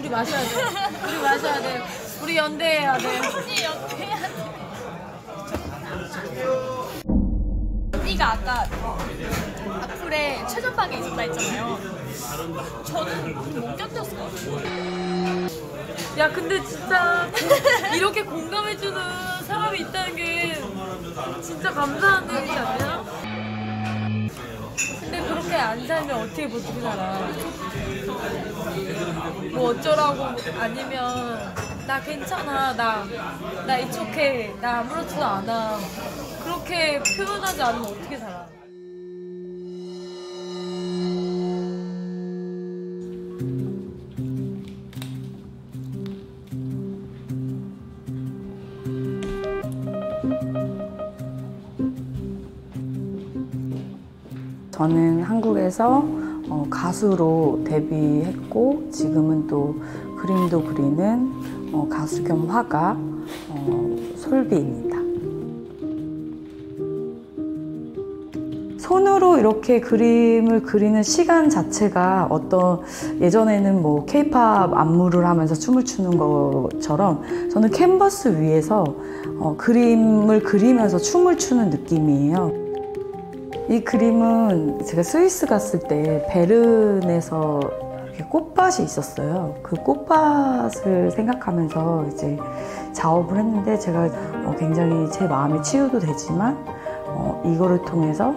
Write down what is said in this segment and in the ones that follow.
우리 마셔야 돼. 우리 마셔야 돼. 우리 연대해야 돼. 언니 연대해야 돼. 언니가 아까 악플에 최전방에 있었다 했잖아요. 저는 못 견뎠어요. 야 근데 진짜 이렇게 공감해주는 사람이 있다는 게 진짜 감사한 일이지 않냐? 근데 그렇게 안 살면 어떻게 버티고 살아? 뭐 어쩌라고 아니면 나 괜찮아 나 it's okay 나 아무렇지도 않아 그렇게 표현하지 않으면 어떻게 살아? 저는 한국에서 가수로 데뷔했고 지금은 또 그림도 그리는 가수 겸 화가 솔비입니다. 손으로 이렇게 그림을 그리는 시간 자체가 어떤 예전에는 뭐 케이팝 안무를 하면서 춤을 추는 것처럼 저는 캔버스 위에서 그림을 그리면서 춤을 추는 느낌이에요. 이 그림은 제가 스위스 갔을 때 베른에서 꽃밭이 있었어요. 그 꽃밭을 생각하면서 이제 작업을 했는데 제가 굉장히 제 마음의 치유도 되지만 이거를 통해서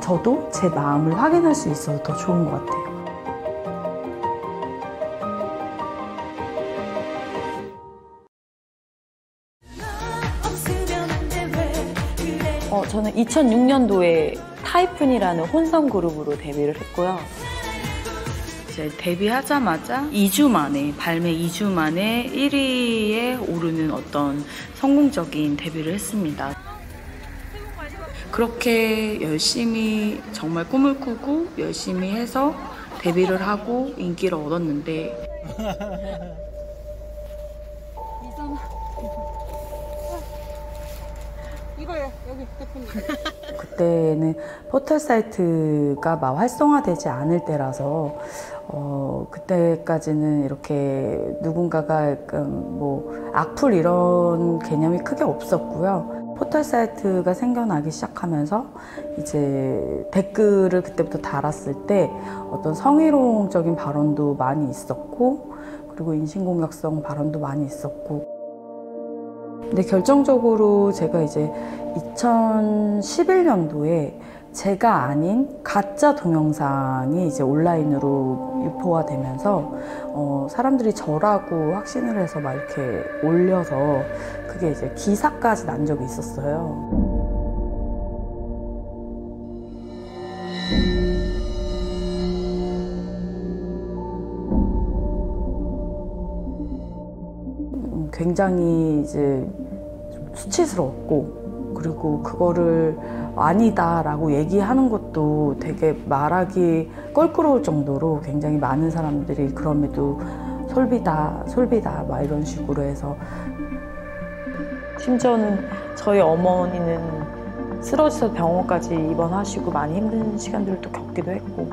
저도 제 마음을 확인할 수 있어서 더 좋은 것 같아요. 저는 2006년도에 타이푼이라는 혼성 그룹으로 데뷔를 했고요. 이제 데뷔하자마자 2주 만에, 발매 2주 만에 1위에 오르는 어떤 성공적인 데뷔를 했습니다. 그렇게 열심히 정말 꿈을 꾸고 열심히 해서 데뷔를 하고 인기를 얻었는데 이거요 여기 대표님. 그때는 포털 사이트가 막 활성화되지 않을 때라서 그때까지는 이렇게 누군가가 약간 뭐 악플 이런 개념이 크게 없었고요. 포털 사이트가 생겨나기 시작하면서 이제 댓글을 그때부터 달았을 때 어떤 성희롱적인 발언도 많이 있었고 그리고 인신공격성 발언도 많이 있었고 근데 결정적으로 제가 이제 2011년도에 제가 아닌 가짜 동영상이 이제 온라인으로 유포가 되면서 사람들이 저라고 확신을 해서 막 이렇게 올려서 그게 이제 기사까지 난 적이 있었어요. 굉장히 이제 수치스러웠고 그리고 그거를 아니다라고 얘기하는 것도 되게 말하기 껄끄러울 정도로 굉장히 많은 사람들이 그럼에도 솔비다 솔비다 막 이런 식으로 해서 심지어는 저희 어머니는 쓰러져서 병원까지 입원하시고 많이 힘든 시간들을 또 겪기도 했고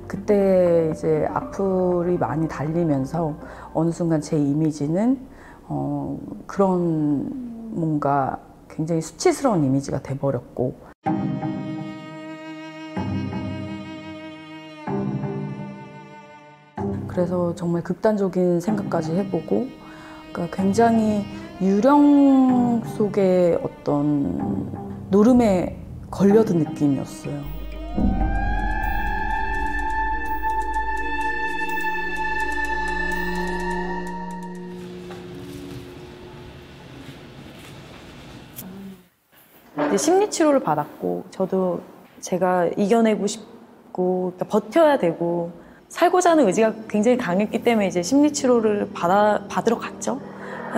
그때 이제 악플이 많이 달리면서 어느 순간 제 이미지는 그런 뭔가 굉장히 수치스러운 이미지가 돼버렸고 그래서 정말 극단적인 생각까지 해보고 그러니까 굉장히 유령 속의 어떤 노름에 걸려든 느낌이었어요. 이제 심리치료를 받았고 저도 제가 이겨내고 싶고 그러니까 버텨야 되고 살고자 하는 의지가 굉장히 강했기 때문에 이제 심리치료를 받으러 갔죠.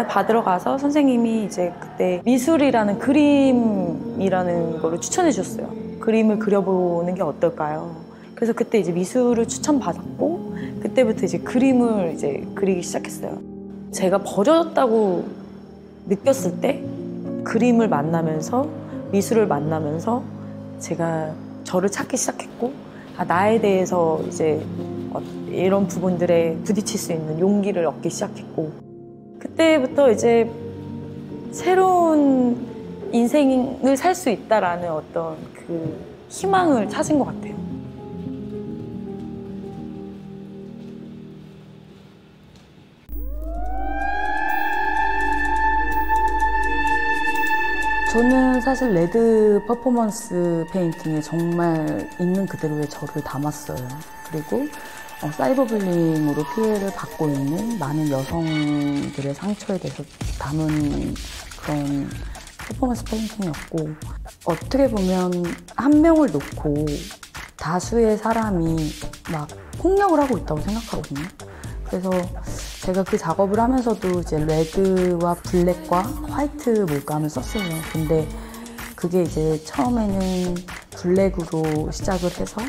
받으러 가서 선생님이 이제 그때 미술이라는 그림이라는 거를 추천해 주셨어요. 그림을 그려보는 게 어떨까요? 그래서 그때 이제 미술을 추천받았고 그때부터 이제 그림을 이제 그리기 시작했어요. 제가 버려졌다고 느꼈을 때 그림을 만나면서 미술을 만나면서 제가 저를 찾기 시작했고 나에 대해서 이제 이런 부분들에 부딪힐 수 있는 용기를 얻기 시작했고, 그때부터 이제 새로운 인생을 살 수 있다라는 어떤 그 희망을 찾은 것 같아요. 저는 사실 레드 퍼포먼스 페인팅에 정말 있는 그대로의 저를 담았어요. 그리고 사이버불링으로 피해를 받고 있는 많은 여성들의 상처에 대해서 담은 그런 퍼포먼스 페인팅이었고, 어떻게 보면 한 명을 놓고 다수의 사람이 막 폭력을 하고 있다고 생각하거든요. 그래서 제가 그 작업을 하면서도 이제 레드와 블랙과 화이트 물감을 썼어요. 근데 그게 이제 처음에는 블랙으로 시작을 해서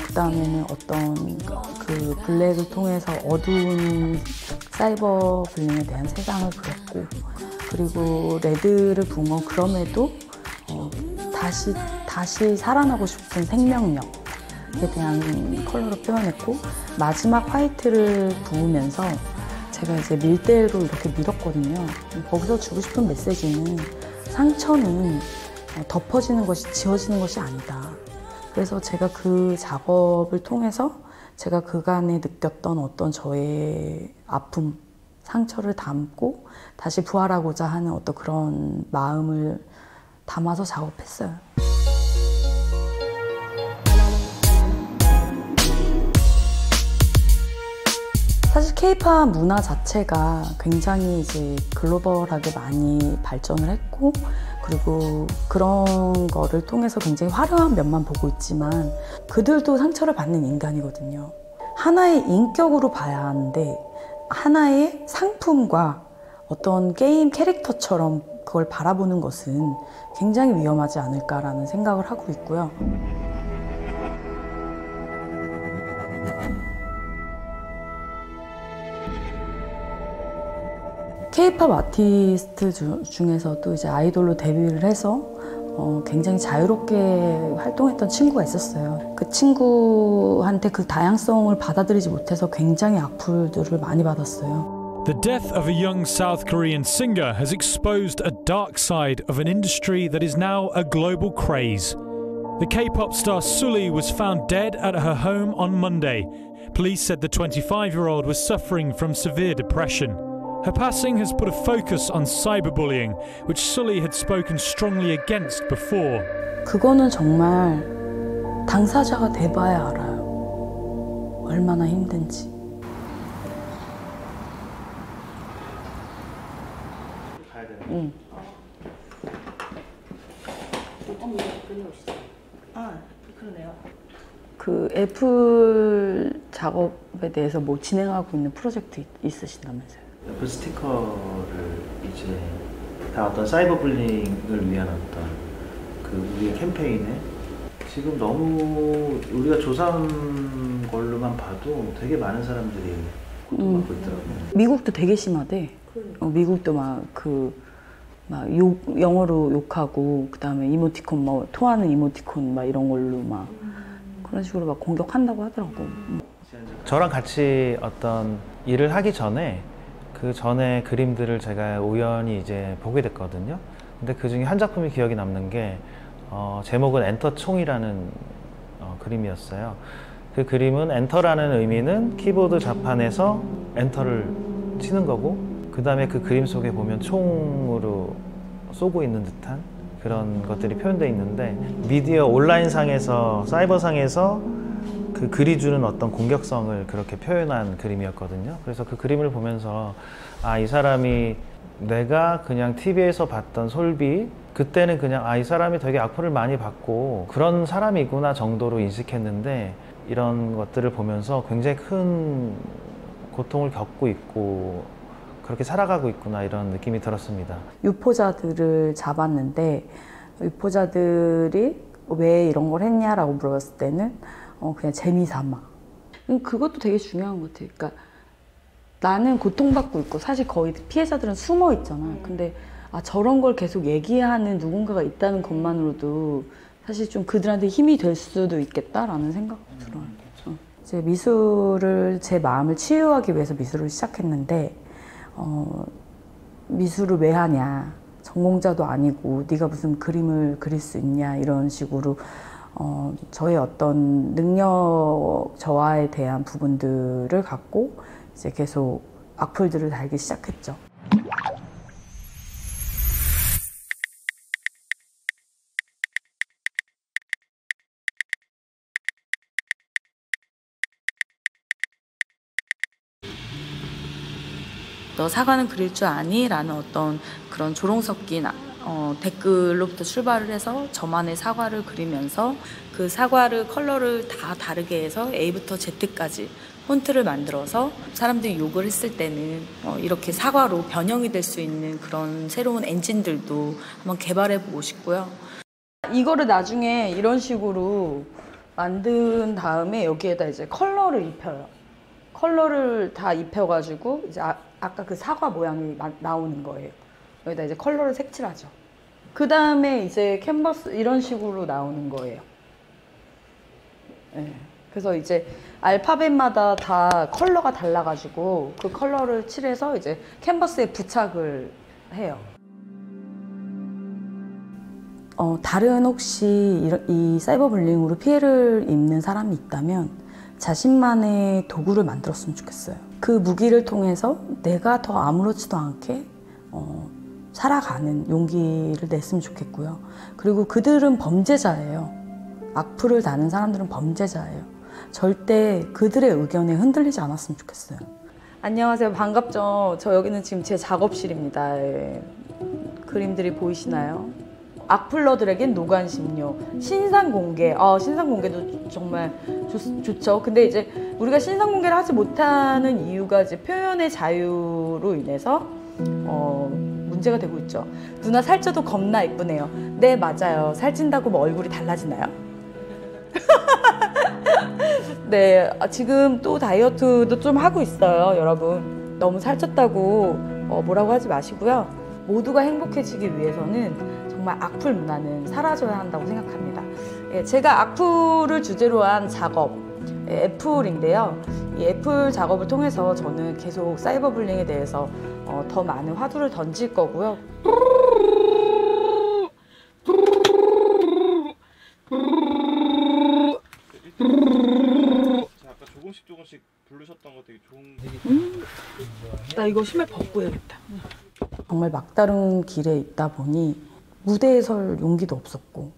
그 다음에는 어떤 그 블랙을 통해서 어두운 사이버 불링에 대한 세상을 그렸고, 그리고 레드를 부은 건 그럼에도 다시 살아나고 싶은 생명력에 대한 컬러로 표현했고, 마지막 화이트를 부으면서 제가 이제 밀대로 이렇게 밀었거든요. 거기서 주고 싶은 메시지는 상처는 덮어지는 것이 지워지는 것이 아니다. 그래서 제가 그 작업을 통해서 제가 그간에 느꼈던 어떤 저의 아픔, 상처를 담고 다시 부활하고자 하는 어떤 그런 마음을 담아서 작업했어요. 사실 케이팝 문화 자체가 굉장히 이제 글로벌하게 많이 발전을 했고, 그리고 그런 거를 통해서 굉장히 화려한 면만 보고 있지만 그들도 상처를 받는 인간이거든요. 하나의 인격으로 봐야 하는데 하나의 상품과 어떤 게임 캐릭터처럼 그걸 바라보는 것은 굉장히 위험하지 않을까라는 생각을 하고 있고요. 케이팝 아티스트 중에서도 이제 아이돌로 데뷔를 해서 굉장히 자유롭게 활동했던 친구가 있었어요. 그 친구한테 그 다양성을 받아들이지 못해서 굉장히 악플들을 많이 받았어요. The death of a young South Korean singer has exposed a dark side of an industry that is now a global craze. The K-pop star Sulli was found dead at her home on Monday. Police said the 25-year-old was suffering from severe depression. Her passing has put a focus on cyberbullying, which Sulli had spoken strongly against before. 그거는 정말 당사자가 돼봐야 알아요. 얼마나 힘든지. 응. 그러네요. 그 애플 작업에 대해서 뭐 진행하고 있는 프로젝트 있으신다면서요? 애플 스티커를 이제 다 어떤 사이버 불링을 위한 어떤 그 우리의 캠페인에 지금 너무 우리가 조사한 걸로만 봐도 되게 많은 사람들이 고통받고 있더라고요. 미국도 되게 심하대. 미국도 영어로 욕하고, 그 다음에 이모티콘, 토하는 이모티콘 이런 걸로 그런 식으로 공격한다고 하더라고. 저랑 같이 어떤 일을 하기 전에 그 전에 그림들을 제가 우연히 이제 보게 됐거든요. 근데 그 중에 한 작품이 기억이 남는 게 제목은 엔터 총이라는 그림이었어요. 그 그림은 엔터라는 의미는 키보드 자판에서 엔터를 치는 거고, 그 다음에 그 그림 속에 보면 총으로 쏘고 있는 듯한 그런 것들이 표현되어 있는데, 미디어 온라인상에서 사이버상에서 그 글이 주는 어떤 공격성을 그렇게 표현한 그림이었거든요. 그래서 그 그림을 보면서 이 사람이 내가 그냥 TV에서 봤던 솔비, 그때는 그냥 이 사람이 되게 악플을 많이 받고 그런 사람이구나 정도로 인식했는데, 이런 것들을 보면서 굉장히 큰 고통을 겪고 있고 그렇게 살아가고 있구나, 이런 느낌이 들었습니다. 유포자들을 잡았는데 유포자들이 왜 이런 걸 했냐라고 물어봤을 때는 그냥 재미삼아. 그것도 되게 중요한 것 같아요. 그러니까 나는 고통받고 있고 사실 거의 피해자들은 숨어 있잖아. 근데 저런 걸 계속 얘기하는 누군가가 있다는 것만으로도 사실 좀 그들한테 힘이 될 수도 있겠다라는 생각이 들어요. 이제 미술을 제 마음을 치유하기 위해서 미술을 시작했는데 미술을 왜 하냐, 전공자도 아니고 네가 무슨 그림을 그릴 수 있냐 이런 식으로 저의 어떤 능력 저하에 대한 부분들을 갖고 이제 계속 악플들을 달기 시작했죠. 너 사과는 그릴 줄 아니? 라는 어떤 그런 조롱 섞인 댓글로부터 출발을 해서 저만의 사과를 그리면서 그 사과를 컬러를 다 다르게 해서 A부터 Z까지 폰트를 만들어서 사람들이 욕을 했을 때는 이렇게 사과로 변형이 될 수 있는 그런 새로운 엔진들도 한번 개발해 보고 싶고요. 이거를 나중에 이런 식으로 만든 다음에 여기에다 이제 컬러를 입혀요. 컬러를 다 입혀가지고 이제 아까 그 사과 모양이 나오는 거예요. 여기다 이제 컬러를 색칠하죠. 그 다음에 이제 캔버스 이런 식으로 나오는 거예요. 네. 그래서 이제 알파벳마다 다 컬러가 달라가지고 그 컬러를 칠해서 이제 캔버스에 부착을 해요. 다른 혹시 이 사이버불링으로 피해를 입는 사람이 있다면 자신만의 도구를 만들었으면 좋겠어요. 그 무기를 통해서 내가 더 아무렇지도 않게 살아가는 용기를 냈으면 좋겠고요. 그리고 그들은 범죄자예요. 악플을 다는 사람들은 범죄자예요. 절대 그들의 의견에 흔들리지 않았으면 좋겠어요. 안녕하세요. 반갑죠. 저 여기는 지금 제 작업실입니다. 그림들이 보이시나요? 악플러들에겐 노관심료, 신상공개. 신상공개도 정말 좋죠. 근데 이제 우리가 신상공개를 하지 못하는 이유가 이제 표현의 자유로 인해서 문제가 되고 있죠. 누나 살쪄도 겁나 이쁘네요. 네, 맞아요. 살찐다고 뭐 얼굴이 달라지나요? 네, 지금 또 다이어트도 좀 하고 있어요, 여러분. 너무 살쪘다고 뭐라고 하지 마시고요. 모두가 행복해지기 위해서는 정말 악플 문화는 사라져야 한다고 생각합니다. 제가 악플을 주제로 한 작업, 애플인데요. 이 애플 작업을 통해서 저는 계속 사이버불링에 대해서 더 많은 화두를 던질 거고요. 아까 조금씩 부르셨던 거 되게 좋은. 나 이거 신발 벗고 해야겠다. 정말 막다른 길에 있다 보니 무대에 설 용기도 없었고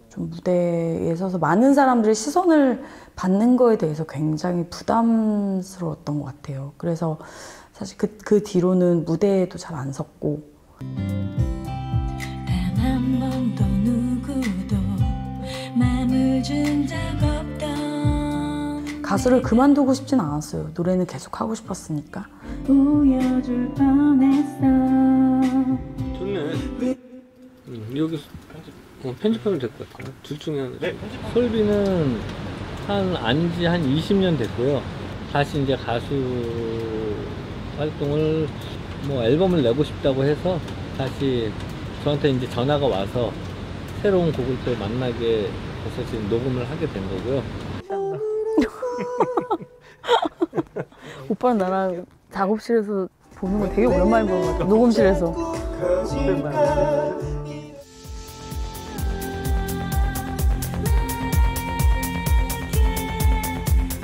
좀 무대에 서서 많은 사람들의 시선을 받는 거에 대해서 굉장히 부담스러웠던 것 같아요. 그래서 사실 그 뒤로는 무대에도 잘 안 섰고 단 한 번도 누구도 맘을 준 적 없던 가수를 그만두고 싶진 않았어요. 노래는 계속 하고 싶었으니까. 보여줄 뻔했어. 좋네. 여기 편집하면 될 것 같아요. 둘 중에 하나. 네, 솔비는 안지 한 20년 됐고요. 다시 이제 가수 활동을 뭐 앨범을 내고 싶다고 해서 다시 저한테 이제 전화가 와서 새로운 곡을 또 만나게 돼서 지금 녹음을 하게 된 거고요. 오빠랑 나랑 작업실에서 보는 거 되게 오랜만에 보는 것 같아. 녹음실에서.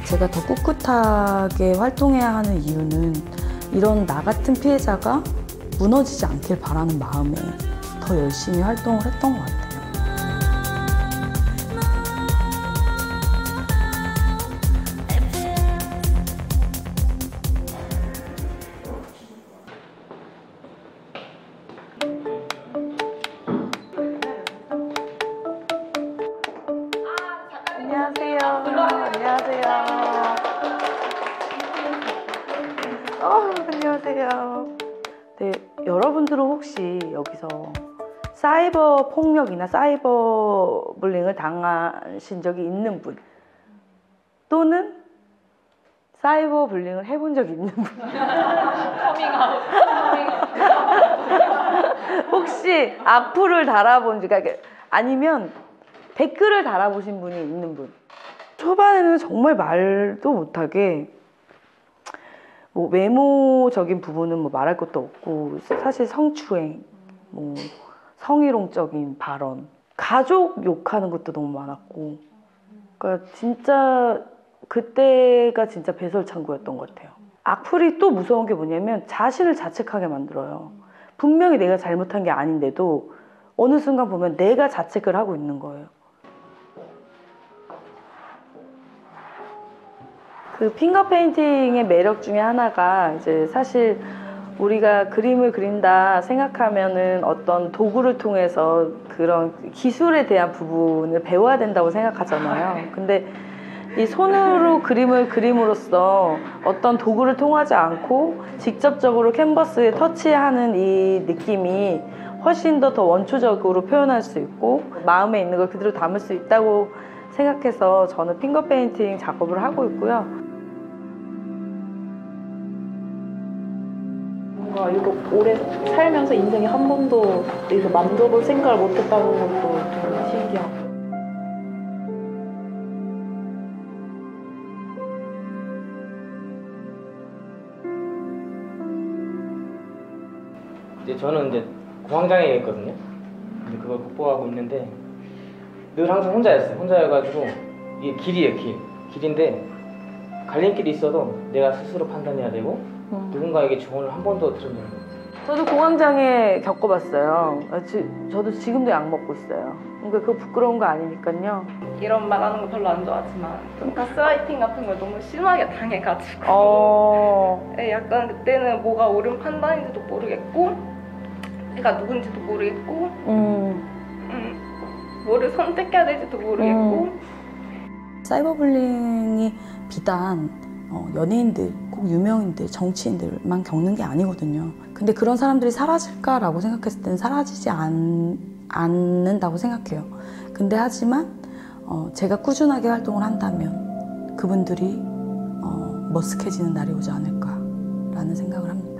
제가 더 꿋꿋하게 활동해야 하는 이유는 이런 나 같은 피해자가 무너지지 않길 바라는 마음에 더 열심히 활동을 했던 것 같아요. 안녕하세요. 안녕하세요. 안녕하세요. 네, 여러분들은 혹시 여기서 사이버 폭력이나 사이버 불링을 당하신 적이 있는 분 또는 사이버 불링을 해본 적이 있는 분 혹시 악플을 달아본 적 아니면 댓글을 달아보신 분이 있는 분 초반에는 정말 말도 못하게 뭐 외모적인 부분은 뭐 말할 것도 없고 사실 성추행, 뭐 성희롱적인 발언, 가족 욕하는 것도 너무 많았고, 그러니까 진짜 그때가 진짜 배설창고였던 것 같아요. 악플이 또 무서운 게 뭐냐면 자신을 자책하게 만들어요. 분명히 내가 잘못한 게 아닌데도 어느 순간 보면 내가 자책을 하고 있는 거예요. 그 핑거 페인팅의 매력 중에 하나가 이제 사실 우리가 그림을 그린다 생각하면은 어떤 도구를 통해서 그런 기술에 대한 부분을 배워야 된다고 생각하잖아요. 근데 이 손으로 그림을 그림으로써 어떤 도구를 통하지 않고 직접적으로 캔버스에 터치하는 이 느낌이 훨씬 더 원초적으로 표현할 수 있고 마음에 있는 걸 그대로 담을 수 있다고 생각해서 저는 핑거 페인팅 작업을 하고 있고요. 뭔가 이거 오래 살면서 인생에 한 번도 이거 만져볼 생각을 못했다는 것도 좀 신기하고. 이제 저는 이제 공황장애가 있거든요. 근데 그걸 극복하고 있는데 늘 항상 혼자였어요. 혼자여가지고 이게 길이에요, 길인데 갈림길이 있어도 내가 스스로 판단해야 되고 누군가에게 조언을 한 번도 들은 적이 없어요. 저도 공황장애 겪어봤어요. 저도 지금도 약 먹고 있어요. 그러니까 그거 부끄러운 거 아니니까요. 이런 말 하는 거 별로 안 좋아하지만 좀 가스라이팅 같은 걸 너무 심하게 당해가지고 네, 약간 그때는 뭐가 옳은 판단인지도 모르겠고 내가 누군지도 모르겠고 뭐를 선택해야 될지도 모르겠고 사이버불링이 비단 연예인들, 꼭 유명인들, 정치인들만 겪는 게 아니거든요. 근데 그런 사람들이 사라질까라고 생각했을 때는 사라지지 않는다고 생각해요. 근데 하지만 제가 꾸준하게 활동을 한다면 그분들이 머쓱해지는 날이 오지 않을까라는 생각을 합니다.